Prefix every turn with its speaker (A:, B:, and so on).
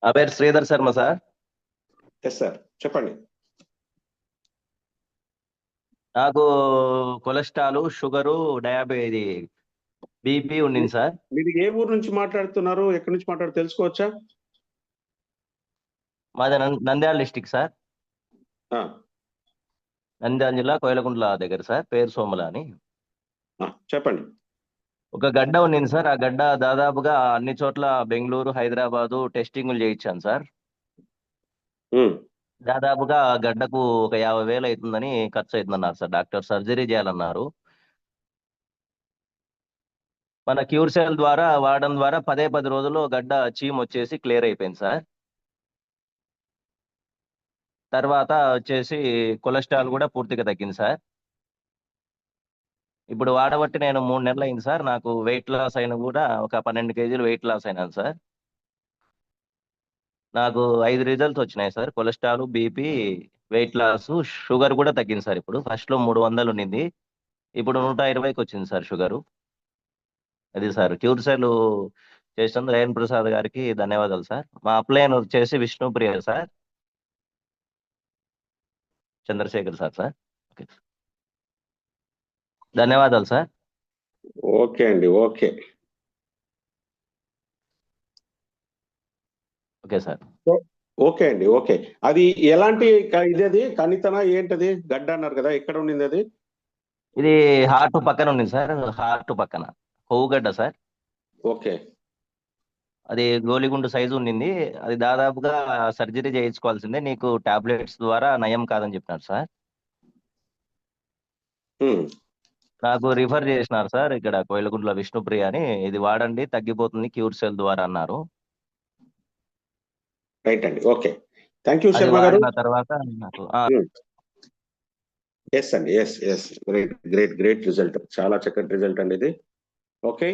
A: నా పేరు Sridhar Sharma sir.
B: Yes sir, చెప్పండి.
A: నాకు కొలెస్ట్రాల్, షుగరు, డయాబెటీ, బీపీ ఉండింది సార్.
B: మీరు ఏ ఊరు నుంచి మాట్లాడుతున్నారు, ఎక్కడి నుంచి మాట్లాడు తెలుసుకోవచ్చా?
A: మాది నంద్యాల డిస్టిక్ సార్.
B: ఆ,
A: నంద్యాల జిల్లా కోయలకుంట్ల దగ్గర సార్. పేరు సోమల అని.
B: చెప్పండి.
A: ఒక గడ్డ ఉండింది సార్. ఆ గడ్డ దాదాపుగా అన్ని చోట్ల బెంగళూరు, హైదరాబాదు టెస్టింగ్లు చేయించాను సార్. దాదాపుగా ఆ గడ్డకు ఒక 50,000 అవుతుందని ఖర్చు అవుతుందన్నారు సార్. డాక్టర్ సర్జరీ చేయాలన్నారు. మన క్యూర్ సెల్ ద్వారా వాడడం ద్వారా 10 రోజుల్లో గడ్డ చీమ్ వచ్చేసి క్లియర్ అయిపోయింది సార్. తర్వాత వచ్చేసి కొలెస్ట్రాల్ కూడా పూర్తిగా తగ్గింది సార్. ఇప్పుడు వాడబట్టి నేను 3 నెలలు అయింది సార్. నాకు వెయిట్ లాస్ అయిన కూడా ఒక 12 కేజీలు వెయిట్ లాస్ అయినాను సార్. నాకు 5 రిజల్ట్స్ వచ్చినాయి sir. Cholesterol, BP, weight loss, sugar కూడా తగ్గింది సార్. ఇప్పుడు ఫస్ట్లో 300 ఉండింది, ఇప్పుడు 120కి వచ్చింది సార్ షుగరు. అది సార్ క్యూర్ సెల్ చేసిన రేణు ప్రసాద్ గారికి ధన్యవాదాలు సార్. మా అప్లైన్ వచ్చేసి Vishnupriya sir, Chandrashekar sir. Okay, ధన్యవాదాలు సార్.
B: ఓకే అండి, ఓకే.
A: Okay sir.
B: ఓకే అండి, ఓకే. అది ఎలాంటి ఇదేది కణితన ఏంటది గడ్డ అన్నారు కదా, ఎక్కడ ఉండింది అది?
A: ఇది హార్ట్ పక్కన ఉంది సార్. హార్ట్ పక్కన కొవ్వుగడ్డ సార్.
B: ఓకే.
A: అది గోలిగుండు సైజు ఉండింది. అది దాదాపుగా సర్జరీ చేయించుకోవాల్సిందే, నీకు టాబ్లెట్స్ ద్వారా నయం కాదని చెప్పినారు సార్. నాకు రిఫర్ చేసినారు సార్ ఇక్కడ కోయిలగుంట్ల విష్ణుప్రియ అని. ఇది వాడండి తగ్గిపోతుంది క్యూర్ సెల్ ద్వారా అన్నారు.
B: రైట్ అండి, ఓకే. థ్యాంక్ యూ
A: అది
B: శర్మ గారు.
A: వాడిన తర్వాత నాకు
B: ఎస్ అండి, yes yes, great great great result, చాలా చక్కటి రిజల్ట్ అండి ఇది. ఓకే.